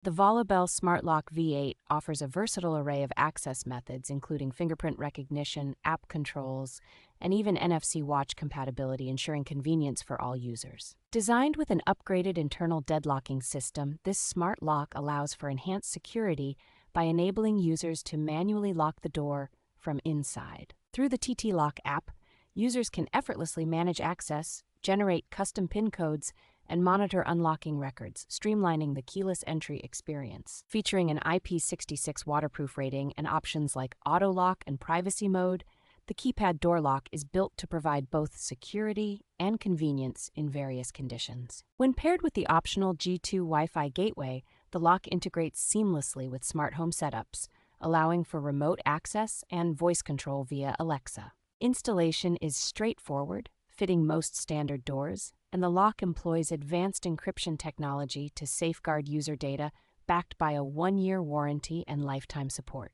The VOLIBeL Smart Lock V8 offers a versatile array of access methods, including fingerprint recognition, app controls, and even NFC watch compatibility, ensuring convenience for all users. Designed with an upgraded internal deadlocking system, this smart lock allows for enhanced security by enabling users to manually lock the door from inside. Through the TTLock app, users can effortlessly manage access, generate custom PIN codes, and monitor unlocking records, streamlining the keyless entry experience. Featuring an IP66 waterproof rating and options like auto lock and privacy mode, the keypad door lock is built to provide both security and convenience in various conditions. When paired with the optional G2 Wi-Fi gateway, the lock integrates seamlessly with smart home setups, allowing for remote access and voice control via Alexa. Installation is straightforward, fitting most standard doors, and the lock employs advanced encryption technology to safeguard user data, backed by a 1-year warranty and lifetime support.